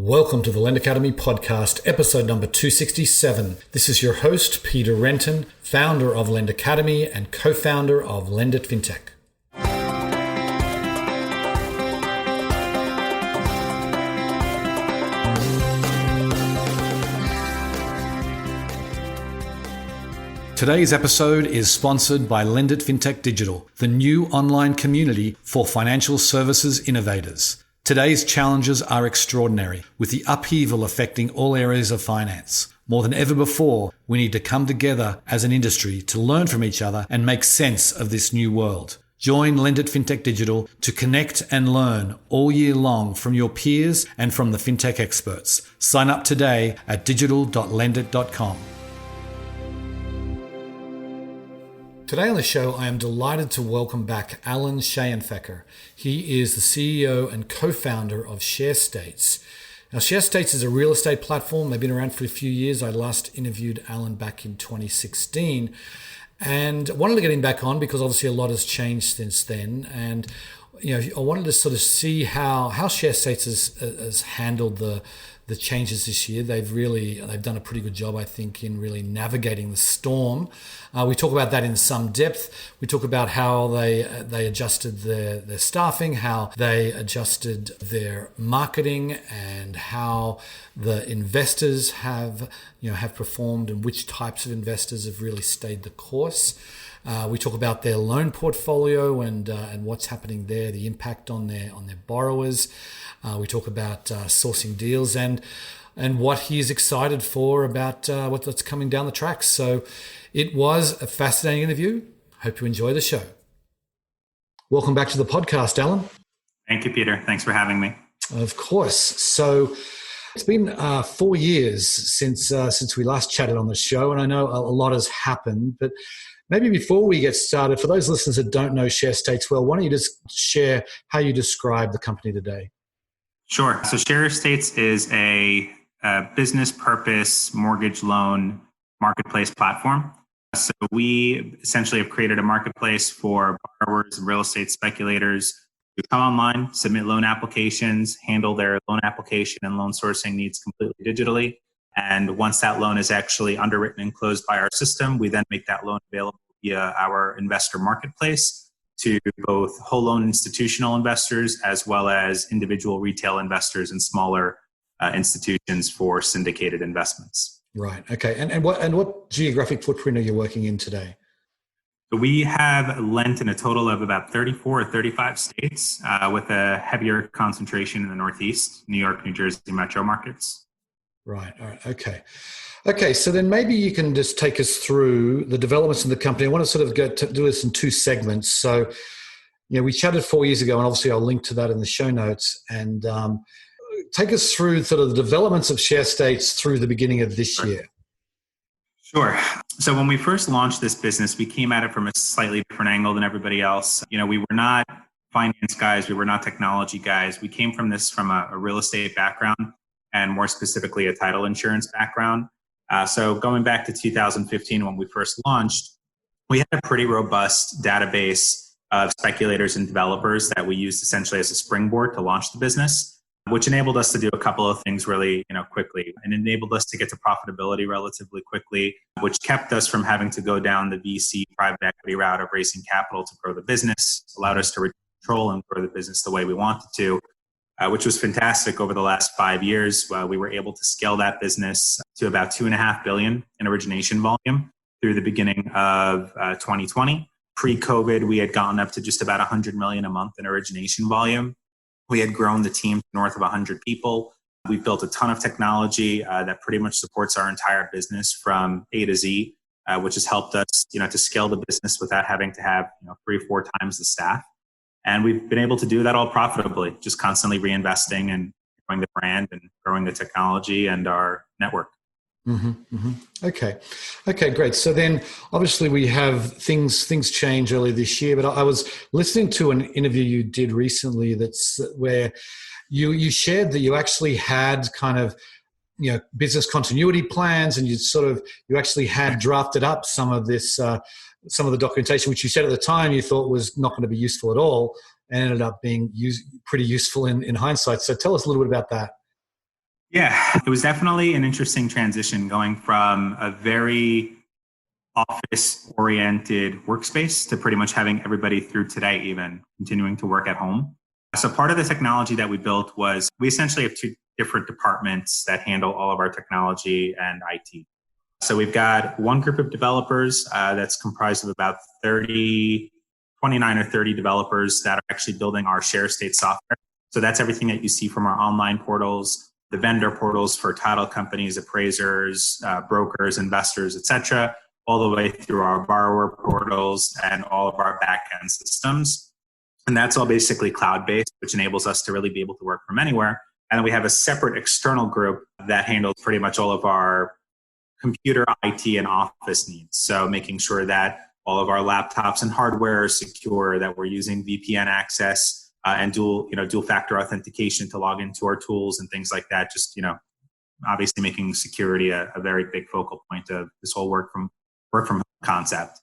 Welcome to the Lend Academy podcast, episode number 267. This is your host, Peter Renton, founder of Lend Academy and co-founder of Lend It Fintech. Today's episode is sponsored by Lend It Fintech Digital, the new online community for financial services innovators. Today's challenges are extraordinary, with the upheaval affecting all areas of finance. More than ever before, we need to come together as an industry to learn from each other and make sense of this new world. Join Lend It Fintech Digital to connect and learn all year long from your peers and from the fintech experts. Sign up today at digital.lendit.com. Today on the show, I am delighted to welcome back Alan Shayanfekr. He is the CEO and co-founder of Sharestates. Now, Sharestates is a real estate platform. They've been around for a few years. I last interviewed Alan back in 2016 and wanted to get him back on because obviously a lot has changed since then. And I wanted to sort of see how Sharestates has handled the changes this year. They've done a pretty good job, I think, in really navigating the storm. We talk about that in some depth. We talk about how they adjusted their staffing, how they adjusted their marketing, and how the investors have performed and which types of investors have really stayed the course. We talk about their loan portfolio and what's happening there, the impact on their borrowers. We talk about sourcing deals and what he is excited for about what's coming down the tracks. So it was a fascinating interview. Hope you enjoy the show. Welcome back to the podcast, Alan. Thank you, Peter. Thanks for having me. Of course. So it's been 4 years since we last chatted on the show, and I know a lot has happened, but maybe before we get started, for those listeners that don't know Sharestates well, why don't you just share how you describe the company today? Sure. So Sharestates is a business purpose mortgage loan marketplace platform. So we essentially have created a marketplace for borrowers and real estate speculators to come online, submit loan applications, handle their loan application and loan sourcing needs completely digitally. And once that loan is actually underwritten and closed by our system, we then make that loan available via our investor marketplace to both whole loan institutional investors as well as individual retail investors and smaller institutions for syndicated investments. Right. Okay. And what geographic footprint are you working in today? We have lent in a total of about 34 or 35 states with a heavier concentration in the Northeast, New York, New Jersey metro markets. Right. All right. Okay. So then maybe you can just take us through the developments in the company. I want to sort of do this in two segments. So, we chatted 4 years ago, and obviously I'll link to that in the show notes. And take us through sort of the developments of Sharestates through the beginning of this year. Sure. So when we first launched this business, we came at it from a slightly different angle than everybody else. We were not finance guys. We were not technology guys. We came from a real estate background and more specifically a title insurance background. So going back to 2015 when we first launched, we had a pretty robust database of speculators and developers that we used essentially as a springboard to launch the business, which enabled us to do a couple of things really quickly, and enabled us to get to profitability relatively quickly, which kept us from having to go down the VC private equity route of raising capital to grow the business, allowed us to control and grow the business the way we wanted to. Which was fantastic over the last 5 years. We were able to scale that business to about $2.5 billion in origination volume through the beginning of 2020. Pre-COVID, we had gotten up to just about $100 million a month in origination volume. We had grown the team to north of 100 people. We built a ton of technology that pretty much supports our entire business from A to Z, which has helped us, to scale the business without having to have 3 or 4 times the staff. And we've been able to do that all profitably, just constantly reinvesting and growing the brand and growing the technology and our network. Mm-hmm, mm-hmm. Okay, great. So then obviously we have things change early this year, but I was listening to an interview you did recently where you shared that you actually had kind of, business continuity plans, and you actually had drafted up some of the documentation, which you said at the time you thought was not going to be useful at all, and ended up being pretty useful in hindsight. So tell us a little bit about that. Yeah, it was definitely an interesting transition going from a very office oriented workspace to pretty much having everybody through today even continuing to work at home. So part of the technology that we built was we essentially have two different departments that handle all of our technology and IT. So we've got one group of developers that's comprised of about 30, 29 or 30 developers that are actually building our Sharestates software. So that's everything that you see from our online portals, the vendor portals for title companies, appraisers, brokers, investors, etc., all the way through our borrower portals and all of our back-end systems. And that's all basically cloud-based, which enables us to really be able to work from anywhere. And then we have a separate external group that handles pretty much all of our computer, IT, and office needs. So making sure that all of our laptops and hardware are secure, that we're using VPN access and dual factor authentication to log into our tools and things like that. Just, obviously making security a very big focal point of this whole work from home concept.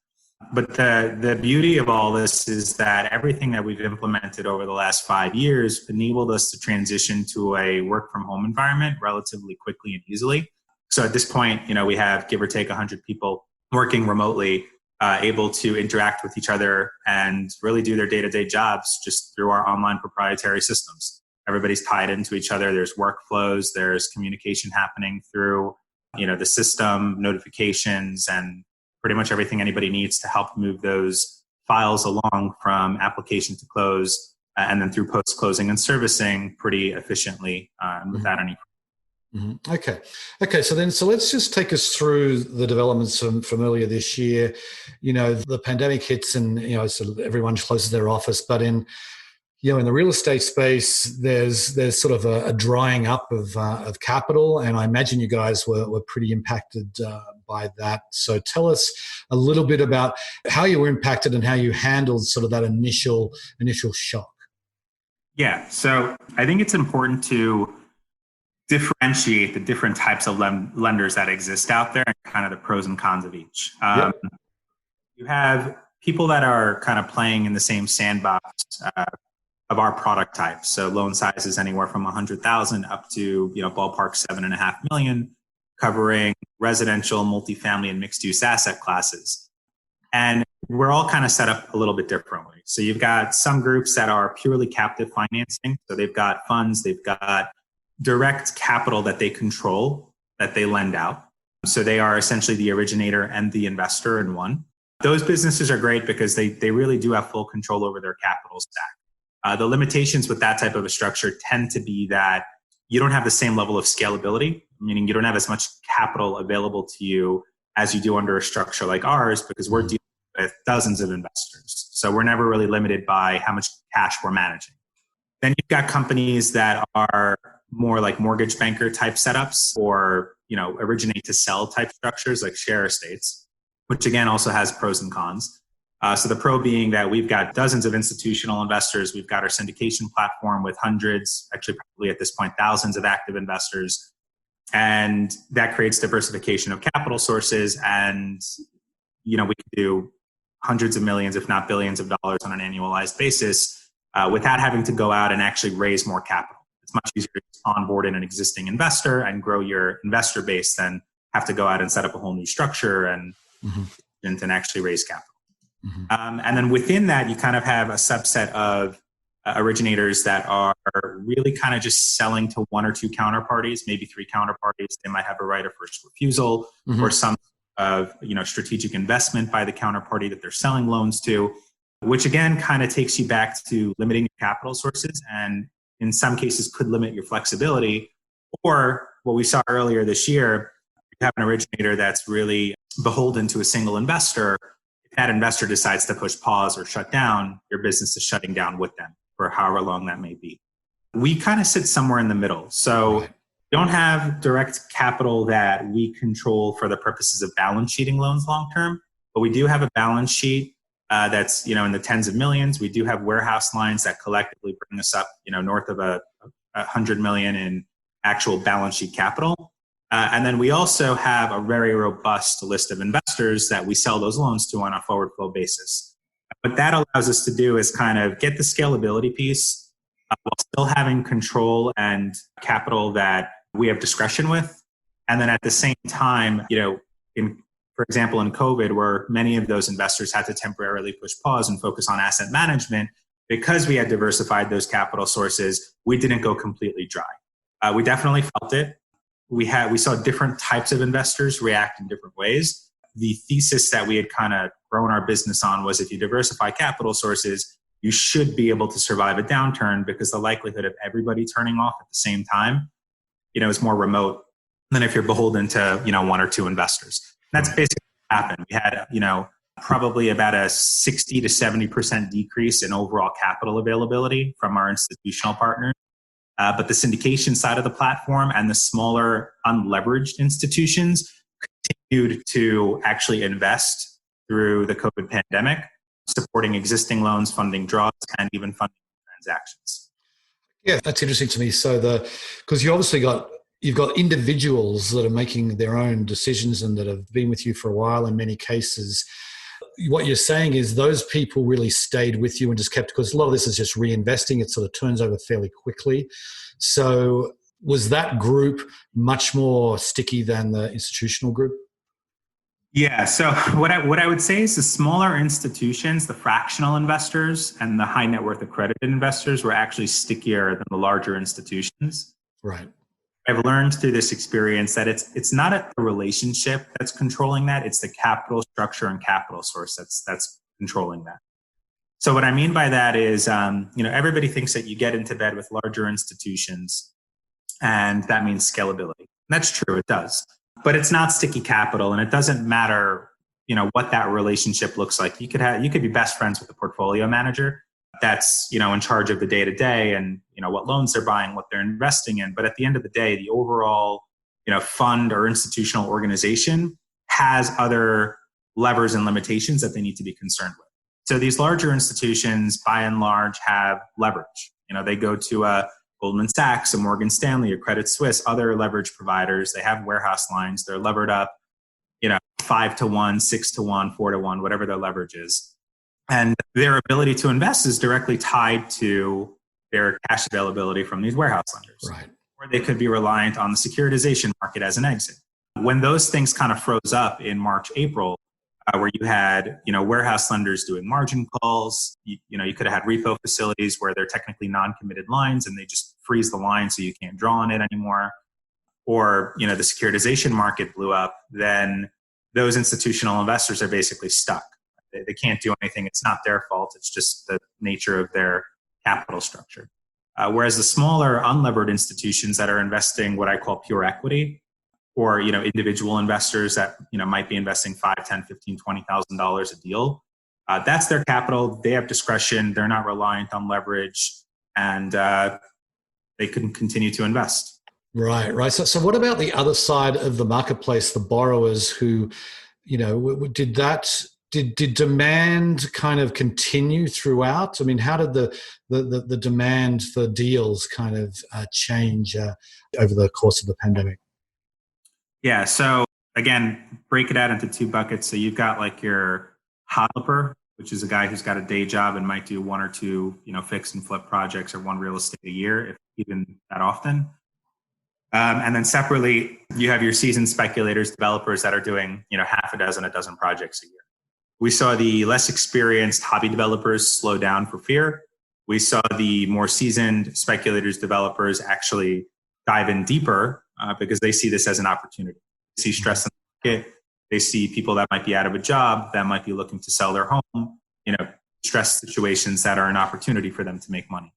But the beauty of all this is that everything that we've implemented over the last 5 years enabled us to transition to a work from home environment relatively quickly and easily. So at this point, we have give or take 100 people working remotely, able to interact with each other and really do their day-to-day jobs just through our online proprietary systems. Everybody's tied into each other. There's workflows, there's communication happening through, the system, notifications, and pretty much everything anybody needs to help move those files along from application to close and then through post-closing and servicing pretty efficiently and without any. Mm-hmm. Okay. So let's just take us through the developments from earlier this year. The pandemic hits and, sort of everyone closes their office, but in the real estate space, there's sort of a drying up of capital, and I imagine you guys were pretty impacted by that. So tell us a little bit about how you were impacted and how you handled sort of that initial shock. Yeah, so I think it's important to differentiate the different types of lenders that exist out there and kind of the pros and cons of each. Yep. You have people that are kind of playing in the same sandbox of our product type. So loan sizes anywhere from 100,000 up to, ballpark 7.5 million, covering residential, multifamily, and mixed use asset classes. And we're all kind of set up a little bit differently. So you've got some groups that are purely captive financing. So they've got funds, they've got direct capital that they control, that they lend out. So they are essentially the originator and the investor in one. Those businesses are great because they really do have full control over their capital stack. The limitations with that type of a structure tend to be that you don't have the same level of scalability, meaning you don't have as much capital available to you as you do under a structure like ours, because we're dealing with dozens of investors. So we're never really limited by how much cash we're managing. Then you've got companies that are more like mortgage banker type setups or, originate to sell type structures like Sharestates, which again also has pros and cons. So the pro being that we've got dozens of institutional investors. We've got our syndication platform with hundreds, actually probably at this point, thousands of active investors. And that creates diversification of capital sources. And, we can do hundreds of millions, if not billions of dollars on an annualized basis without having to go out and actually raise more capital. It's much easier to onboard in an existing investor and grow your investor base than have to go out and set up a whole new structure and actually raise capital. And then within that, you kind of have a subset of originators that are really kind of just selling to one or two counterparties, maybe three counterparties. They might have a right of first refusal or some of strategic investment by the counterparty that they're selling loans to, which again kind of takes you back to limiting your capital sources and in some cases could limit your flexibility. Or what we saw earlier this year, you have an originator that's really beholden to a single investor. If that investor decides to push pause or shut down, your business is shutting down with them for however long that may be. We kind of sit somewhere in the middle. So we don't have direct capital that we control for the purposes of balance sheeting loans long term, but we do have a balance sheet that's in the tens of millions. We do have warehouse lines that collectively bring us up north of 100 million in actual balance sheet capital. And then we also have a very robust list of investors that we sell those loans to on a forward flow basis. What that allows us to do is kind of get the scalability piece while still having control and capital that we have discretion with. And then at the same time, for example, in COVID, where many of those investors had to temporarily push pause and focus on asset management, because we had diversified those capital sources, we didn't go completely dry. We definitely felt it. We saw different types of investors react in different ways. The thesis that we had kind of grown our business on was if you diversify capital sources, you should be able to survive a downturn because the likelihood of everybody turning off at the same time, is more remote than if you're beholden to, one or two investors. That's basically what happened. We had, probably about a 60 to 70% decrease in overall capital availability from our institutional partners. But the syndication side of the platform and the smaller unleveraged institutions continued to actually invest through the COVID pandemic, supporting existing loans, funding draws, and even funding transactions. Yeah, that's interesting to me. So because you've got individuals that are making their own decisions and that have been with you for a while in many cases. What you're saying is those people really stayed with you and just kept, because a lot of this is just reinvesting. It sort of turns over fairly quickly. So was that group much more sticky than the institutional group? Yeah. So what I would say is the smaller institutions, the fractional investors and the high net worth accredited investors were actually stickier than the larger institutions. Right. I've learned through this experience that it's not the relationship that's controlling that. It's the capital structure and capital source that's controlling that. So what I mean by that is, everybody thinks that you get into bed with larger institutions and that means scalability. And that's true. It does, but it's not sticky capital, and it doesn't matter, what that relationship looks like. You could be best friends with a portfolio manager that's, in charge of the day to day and, what loans they're buying, what they're investing in. But at the end of the day, the overall, fund or institutional organization has other levers and limitations that they need to be concerned with. So these larger institutions, by and large, have leverage. They go to a Goldman Sachs, a Morgan Stanley, a Credit Suisse, other leverage providers. They have warehouse lines. They're levered up, 5-to-1, 6-to-1, 4-to-1, whatever their leverage is. And their ability to invest is directly tied to their cash availability from these warehouse lenders. Right. Or they could be reliant on the securitization market as an exit. When those things kind of froze up in March, April, where you had, warehouse lenders doing margin calls, you could have had repo facilities where they're technically non-committed lines and they just freeze the line so you can't draw on it anymore. Or, the securitization market blew up, then those institutional investors are basically stuck. They can't do anything. It's not their fault. It's just the nature of their capital structure. Whereas the smaller unlevered institutions that are investing what I call pure equity, or individual investors that might be investing $5, $10, $15, $20,000 a deal, that's their capital. They have discretion. They're not reliant on leverage, and they can continue to invest. Right. So what about the other side of the marketplace, the borrowers who, Did demand kind of continue throughout? I mean, how did the demand for deals kind of change over the course of the pandemic? Yeah. So again, break it out into two buckets. So you've got like your hopper, which is a guy who's got a day job and might do one or two, fix and flip projects or one real estate a year, if even that often. And then separately, you have your seasoned speculators, developers that are doing, half a dozen projects a year. We saw the less experienced hobby developers slow down for fear. We saw the more seasoned speculators, developers actually dive in deeper because they see this as an opportunity. They see stress in the market. They see people that might be out of a job, that might be looking to sell their home, stress situations that are an opportunity for them to make money.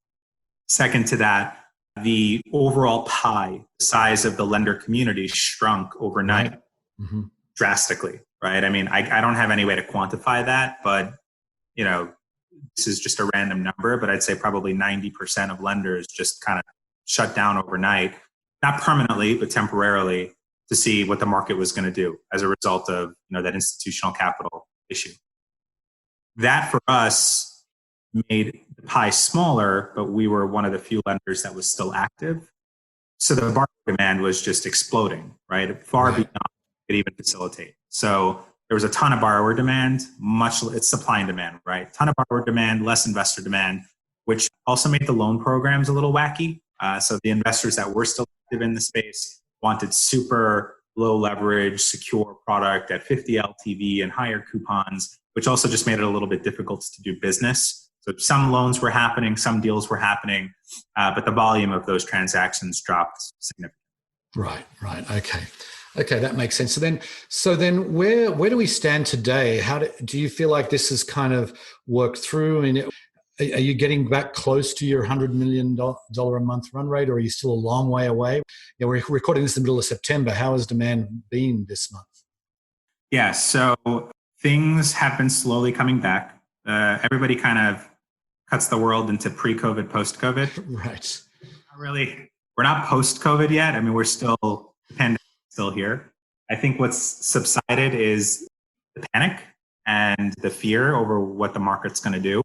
Second to that, the overall pie, the size of the lender community shrunk overnight drastically. Right. I mean, I don't have any way to quantify that, but, this is just a random number, but I'd say probably 90% of lenders just kind of shut down overnight, not permanently, but temporarily, to see what the market was going to do as a result of, that institutional capital issue. That for us made the pie smaller, but we were one of the few lenders that was still active. So the borrower demand was just exploding, right? Far beyond could even facilitate. So there was a ton of borrower demand, it's supply and demand, right? Ton of borrower demand, less investor demand, which also made the loan programs a little wacky. So the investors that were still active in the space, wanted super low leverage, secure product at 50 LTV and higher coupons, which also just made it a little bit difficult to do business. So some loans were happening, some deals were happening, but the volume of those transactions dropped significantly. Right. Okay, that makes sense. So then, where do we stand today? Do you feel like this has kind of worked through? I mean, are you getting back close to your $100 million a month run rate, or are you still a long way away? We're recording this in the middle of September. How has demand been this month? Yeah, so things have been slowly coming back. Everybody kind of cuts the world into pre-COVID, post-COVID. Right. Not really. We're not post-COVID yet. I mean, the pandemic is still here. I think what's subsided is the panic and the fear over what the market's going to do,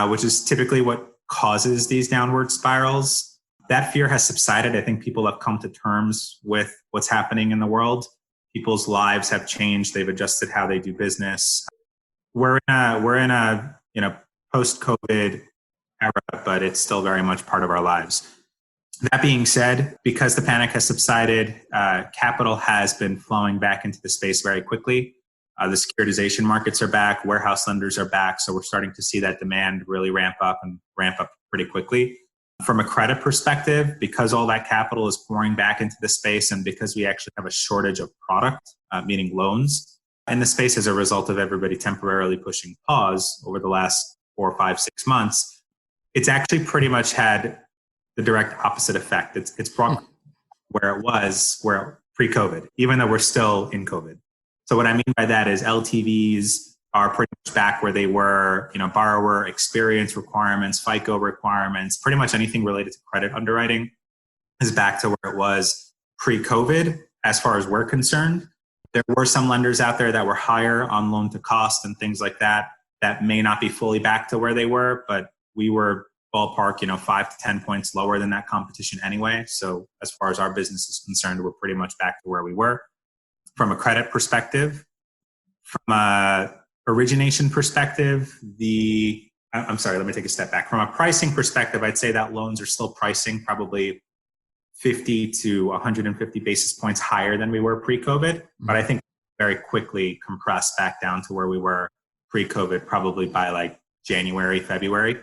which is typically what causes these downward spirals. That fear has subsided. I think people have come to terms with what's happening in the world. People's lives have changed. They've adjusted how they do business. We're in a post-COVID era, but it's still very much part of our lives. That being said, because the panic has subsided, capital has been flowing back into the space very quickly. The securitization markets are back, warehouse lenders are back, so we're starting to see that demand really ramp up pretty quickly. From a credit perspective, because all that capital is pouring back into the space and because we actually have a shortage of product, meaning loans, in the space as a result of everybody temporarily pushing pause over the last 4, 5, 6 months, it's actually pretty much had the direct opposite effect. It's brought where it was pre-COVID, even though we're still in COVID. So what I mean by that is LTVs are pretty much back where they were, borrower experience requirements, FICO requirements, pretty much anything related to credit underwriting is back to where it was pre-COVID as far as we're concerned. There were some lenders out there that were higher on loan to cost and things like that may not be fully back to where they were, but we were ballpark, 5 to 10 points lower than that competition anyway. So as far as our business is concerned, we're pretty much back to where we were. From a credit perspective, from a origination perspective, I'm sorry, let me take a step back. From a pricing perspective, I'd say that loans are still pricing probably 50 to 150 basis points higher than we were pre-COVID. But I think very quickly compressed back down to where we were pre-COVID, probably by like January, February.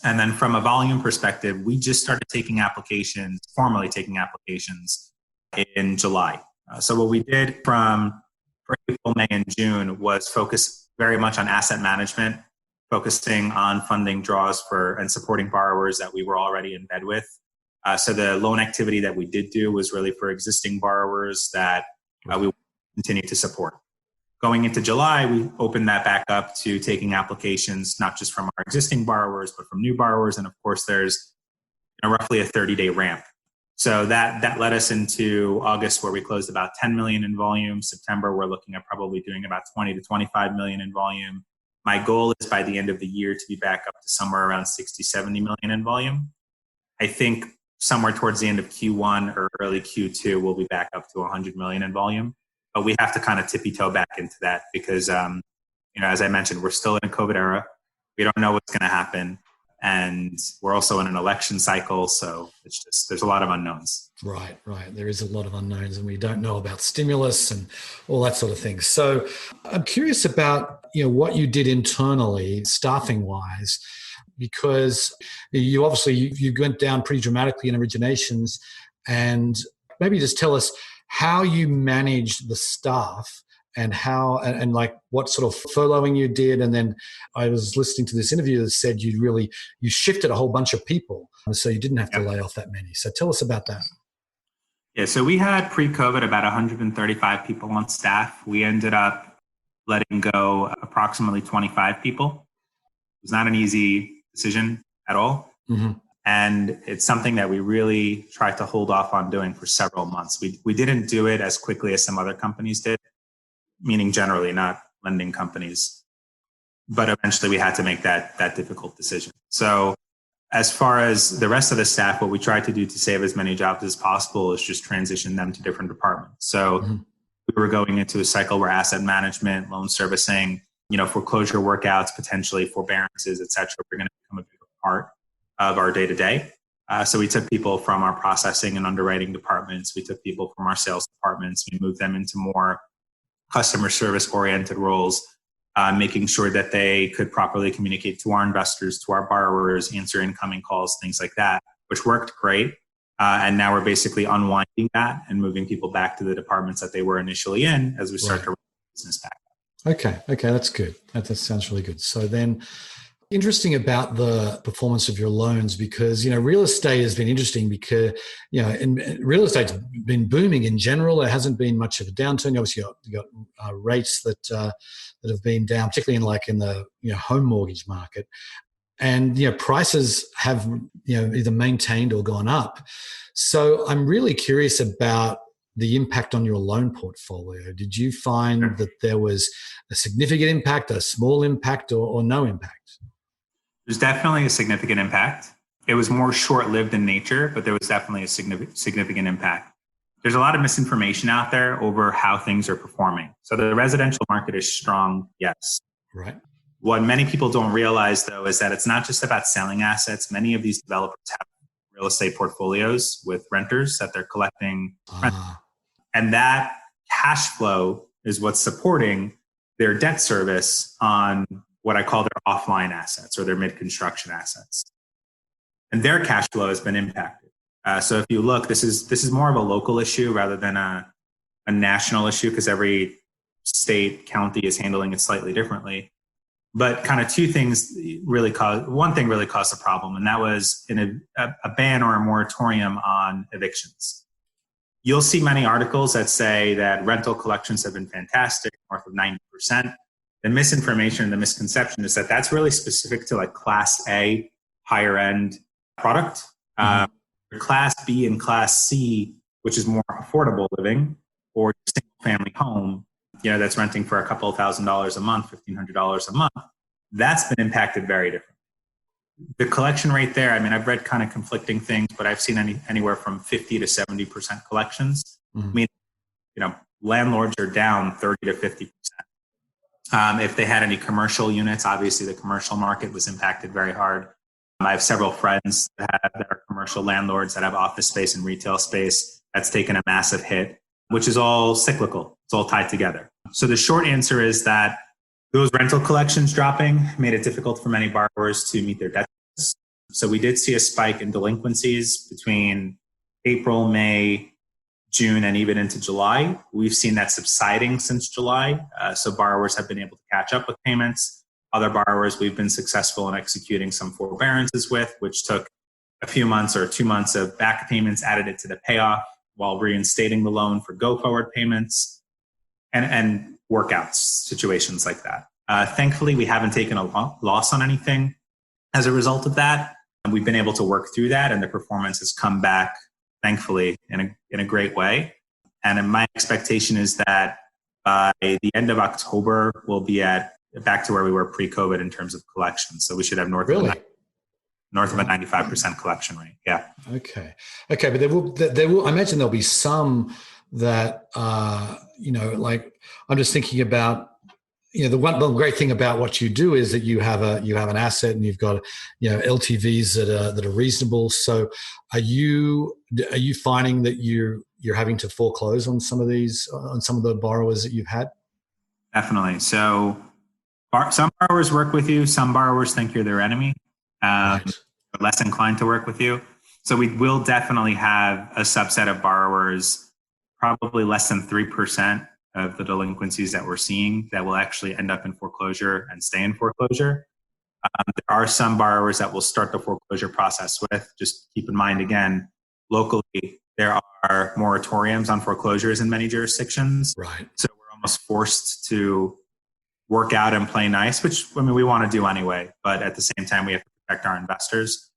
And then from a volume perspective, we just started formally taking applications in July. So what we did for April, May, and June was focus very much on asset management, focusing on funding draws and supporting borrowers that we were already in bed with. So the loan activity that we did do was really for existing borrowers that we continue to support. Going into July, we opened that back up to taking applications, not just from our existing borrowers, but from new borrowers. And of course, there's roughly a 30-day ramp. So that led us into August, where we closed about 10 million in volume. September, we're looking at probably doing about 20 to 25 million in volume. My goal is by the end of the year to be back up to somewhere around 60, 70 million in volume. I think somewhere towards the end of Q1 or early Q2, we'll be back up to 100 million in volume. But we have to kind of tippy-toe back into that because, as I mentioned, we're still in a COVID era. We don't know what's going to happen. And we're also in an election cycle. So there's a lot of unknowns. Right. There is a lot of unknowns and we don't know about stimulus and all that sort of thing. So I'm curious about, what you did internally, staffing wise, because you went down pretty dramatically in originations, and maybe just tell us how you managed the staff and how, and like what sort of furloughing you did. And then I was listening to this interview that said you shifted a whole bunch of people. So you didn't have to lay off that many. So tell us about that. Yeah. So we had pre-COVID about 135 people on staff. We ended up letting go approximately 25 people. It was not an easy decision at all. Mm-hmm. And it's something that we really tried to hold off on doing for several months. We didn't do it as quickly as some other companies did, meaning generally not lending companies. But eventually we had to make that difficult decision. So as far as the rest of the staff, what we tried to do to save as many jobs as possible is just transition them to different departments. So we were going into a cycle where asset management, loan servicing, foreclosure workouts, potentially forbearances, et cetera, were going to become a bigger part of our day-to-day. So we took people from our processing and underwriting departments. We took people from our sales departments. We moved them into more customer service oriented roles, making sure that they could properly communicate to our investors, to our borrowers, answer incoming calls, things like that, which worked great. And now we're basically unwinding that and moving people back to the departments that they were initially in as we start to run the business back. Okay, that's good. That sounds really good. So then, interesting about the performance of your loans, because real estate has been interesting because and real estate's been booming in general. There hasn't been much of a downturn. Obviously, you got rates that have been down, particularly in the home mortgage market, and prices have either maintained or gone up. So I'm really curious about the impact on your loan portfolio. Did you find that there was a significant impact, a small impact, or no impact? There's definitely a significant impact. It was more short-lived in nature, but there was definitely a significant impact. There's a lot of misinformation out there over how things are performing. So the residential market is strong, yes. Right. What many people don't realize, though, is that it's not just about selling assets. Many of these developers have real estate portfolios with renters that they're collecting rent. And that cash flow is what's supporting their debt service on what I call their offline assets or their mid-construction assets. And their cash flow has been impacted. So if you look, this is more of a local issue rather than a national issue, because every state, county is handling it slightly differently. But kind of one thing really caused the problem, and that was in a ban or a moratorium on evictions. You'll see many articles that say that rental collections have been fantastic, north of 90%. The misinformation, the misconception is that that's really specific to like Class A, higher end product. Class B and Class C, which is more affordable living, or single family home, that's renting for a couple of $1,000s a month, $1,500 a month, that's been impacted very differently. The collection rate there, I've read kind of conflicting things, but I've seen anywhere from 50 to 70% collections. Landlords are down 30 to 50%. If they had any commercial units, obviously the commercial market was impacted very hard. I have several friends that are commercial landlords that have office space and retail space. That's taken a massive hit, which is all cyclical. It's all tied together. So the short answer is that those rental collections dropping made it difficult for many borrowers to meet their debts. So we did see a spike in delinquencies between April, May, June, and even into July. We've seen that subsiding since July. So borrowers have been able to catch up with payments. Other borrowers we've been successful in executing some forbearances with, which took a few months or 2 months of back payments, added it to the payoff while reinstating the loan for go-forward payments and workouts, situations like that. Thankfully, we haven't taken a loss on anything as a result of that. And we've been able to work through that, and the performance has come back, thankfully, in a great way. And my expectation is that by the end of October, we'll be back to where we were pre-COVID in terms of collections. So we should have north of a 95% collection rate. Yeah. Okay. But there will. I imagine there'll be some that like I'm just thinking about. The great thing about what you do is that you have an asset and you've got LTVs that are reasonable. So are you finding that you're having to foreclose on some of the borrowers that you've had? Definitely. So some borrowers work with you. Some borrowers think you're their enemy. Right. Are less inclined to work with you. So we will definitely have a subset of borrowers, probably less than 3% of the delinquencies that we're seeing, that will actually end up in foreclosure and stay in foreclosure. There are some borrowers that will start the foreclosure process with. Just keep in mind, again, locally, there are moratoriums on foreclosures in many jurisdictions. Right. So we're almost forced to work out and play nice, which we want to do anyway. But at the same time, we have to protect our investors.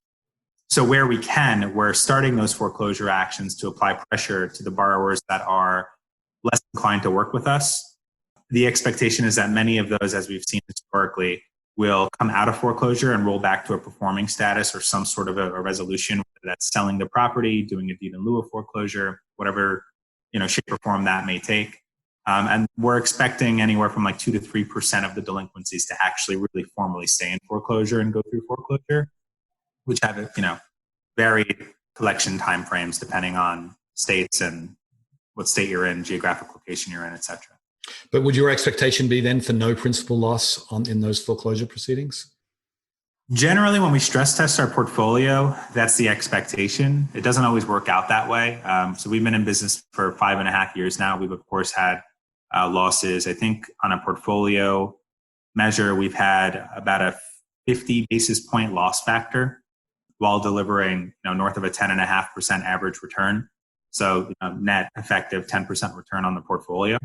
So where we can, we're starting those foreclosure actions to apply pressure to the borrowers that are less inclined to work with us. The expectation is that many of those, as we've seen historically, will come out of foreclosure and roll back to a performing status or some sort of a resolution, whether that's selling the property, doing a deed in lieu of foreclosure, whatever shape or form that may take. And we're expecting anywhere from like 2 to 3% of the delinquencies to actually really formally stay in foreclosure and go through foreclosure, which have varied collection timeframes depending on states and what state you're in, geographic location you're in, et cetera. But would your expectation be then for no principal loss in those foreclosure proceedings? Generally, when we stress test our portfolio, that's the expectation. It doesn't always work out that way. So we've been in business for 5.5 years now. We've, of course, had losses. I think on a portfolio measure, we've had about a 50 basis point loss factor while delivering north of a 10.5% average return. So net effective 10% return on the portfolio.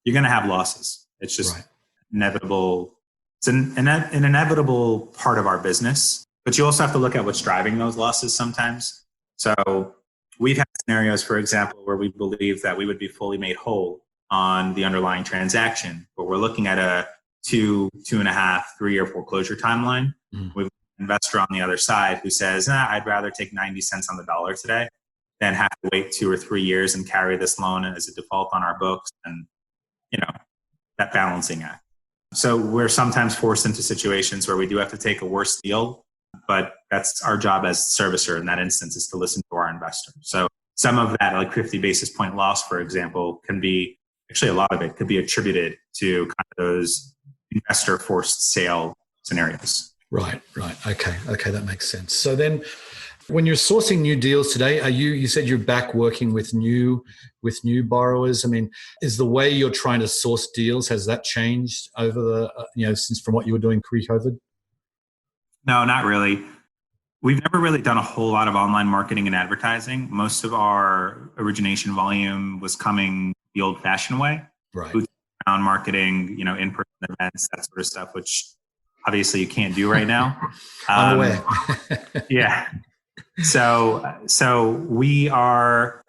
You're going to have losses. It's just inevitable. It's an inevitable part of our business, but you also have to look at what's driving those losses sometimes. So we've had scenarios, for example, where we believe that we would be fully made whole on the underlying transaction, but we're looking at a 2.5, 3-year foreclosure timeline. We've an investor on the other side who says, I'd rather take 90 cents on the dollar today than have to wait 2 or 3 years and carry this loan as a default on our books, and that balancing act. So we're sometimes forced into situations where we do have to take a worse deal, but that's our job as servicer in that instance, is to listen to our investor. So some of that, like 50 basis point loss, for example, can be, actually a lot of it could be attributed to kind of those investor forced sale scenarios. Right. Okay, that makes sense. So then when you're sourcing new deals today, you said you're back working with new borrowers. I mean, is the way you're trying to source deals, has that changed over the, since from what you were doing pre-COVID? No, not really. We've never really done a whole lot of online marketing and advertising. Most of our origination volume was coming the old fashioned way. Right. Boots on marketing, in-person events, that sort of stuff, which obviously you can't do right now. I'm aware. Yeah. So we are,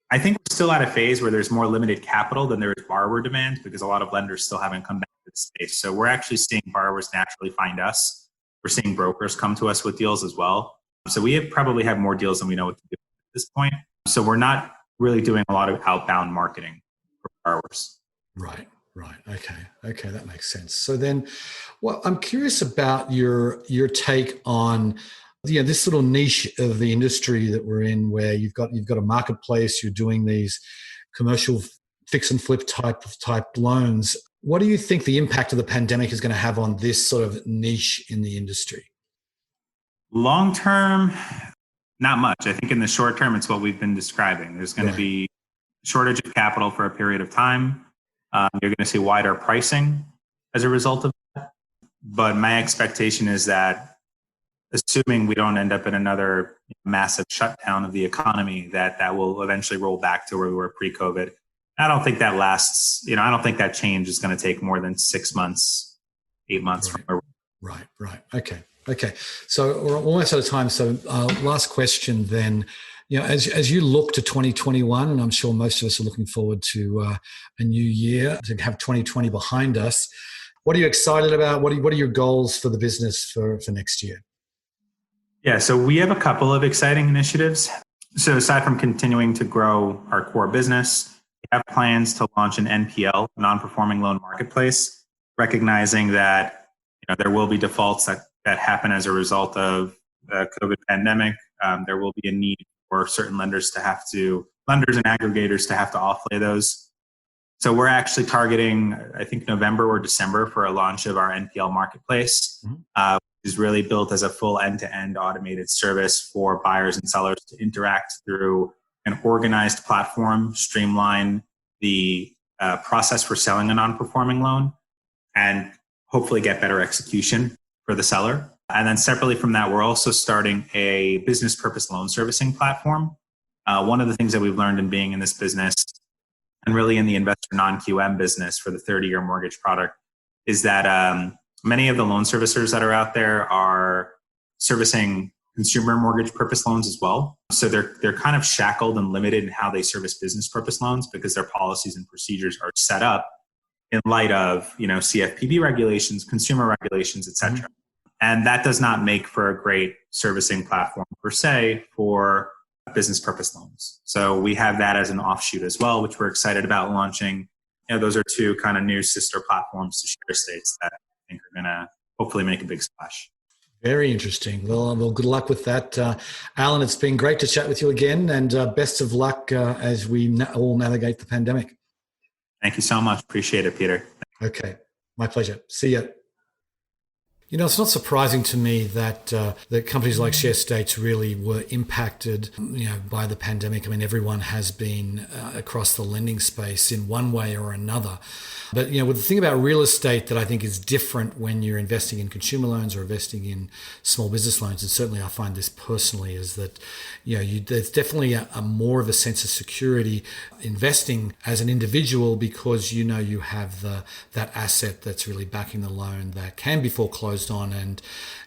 I think we're still at a phase where there's more limited capital than there is borrower demand, because a lot of lenders still haven't come back to the space. So we're actually seeing borrowers naturally find us. We're seeing brokers come to us with deals as well. So we probably have more deals than we know what to do at this point. So we're not really doing a lot of outbound marketing for borrowers. Right. Okay, that makes sense. So then, I'm curious about your take on this little niche of the industry that we're in, where you've got a marketplace, you're doing these commercial fix and flip type loans. What do you think the impact of the pandemic is going to have on this sort of niche in the industry? Long term, not much. I think in the short term, it's what we've been describing. There's going to be shortage of capital for a period of time. You're going to see wider pricing as a result of that. But my expectation is that, assuming we don't end up in another massive shutdown of the economy, that will eventually roll back to where we were pre-COVID. I don't think that lasts. I don't think that change is going to take more than 6 months, 8 months. Right. Okay. So we're almost out of time. So last question then. As you look to 2021, and I'm sure most of us are looking forward to a new year, to have 2020 behind us, what are you excited about? What are your goals for the business for next year? Yeah, so we have a couple of exciting initiatives. So aside from continuing to grow our core business, we have plans to launch an NPL, non-performing loan marketplace, recognizing that there will be defaults that happen as a result of the COVID pandemic. There will be a need for certain lenders and aggregators to have to offlay those. So we're actually targeting, I think, November or December for a launch of our NPL marketplace, which is really built as a full end-to-end automated service for buyers and sellers to interact through an organized platform, streamline the process for selling a non-performing loan, and hopefully get better execution for the seller. And then separately from that, we're also starting a business purpose loan servicing platform. One of the things that we've learned in being in this business, and really in the investor non-QM business for the 30-year mortgage product, is that many of the loan servicers that are out there are servicing consumer mortgage purpose loans as well. So they're kind of shackled and limited in how they service business purpose loans, because their policies and procedures are set up in light of CFPB regulations, consumer regulations, et cetera. And that does not make for a great servicing platform per se for business purpose loans. So we have that as an offshoot as well, which we're excited about launching. Those are two kind of new sister platforms to Sharestates that I think are going to hopefully make a big splash. Very interesting. Well, good luck with that. Alan, it's been great to chat with you again, and best of luck as we all navigate the pandemic. Thank you so much. Appreciate it, Peter. Okay, my pleasure. See ya. It's not surprising to me that that companies like Sharestates really were impacted, by the pandemic. I mean, everyone has been across the lending space in one way or another. But with the thing about real estate that I think is different when you're investing in consumer loans or investing in small business loans, and certainly I find this personally, is that there's definitely a more of a sense of security investing as an individual, because you have that asset that's really backing the loan that can be foreclosed on, and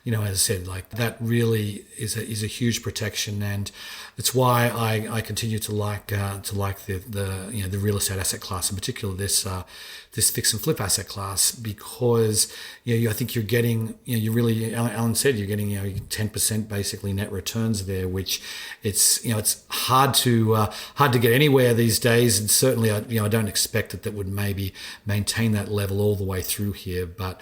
as I said, like, that really is a huge protection, and it's why I continue to like the real estate asset class, in particular this fix and flip asset class, because I think you're getting Alan said, you're getting 10% basically net returns there, which it's hard to get anywhere these days, and certainly I don't expect that would maybe maintain that level all the way through here, but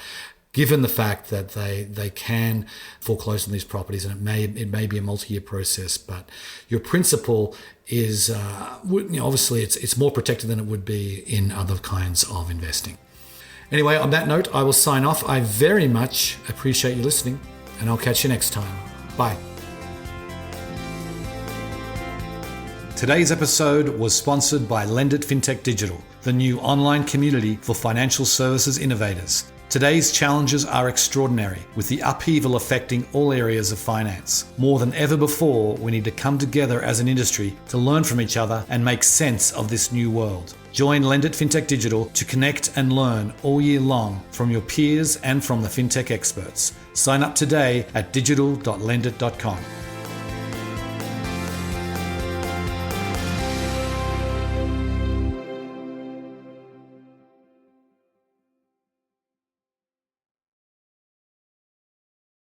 given the fact that they can foreclose on these properties, and it may be a multi-year process, but your principal is obviously it's more protected than it would be in other kinds of investing. Anyway, on that note, I will sign off. I very much appreciate you listening, and I'll catch you next time. Bye. Today's episode was sponsored by Lendit Fintech Digital, the new online community for financial services innovators. Today's challenges are extraordinary, with the upheaval affecting all areas of finance. More than ever before, we need to come together as an industry to learn from each other and make sense of this new world. Join Lendit Fintech Digital to connect and learn all year long from your peers and from the fintech experts. Sign up today at digital.lendit.com.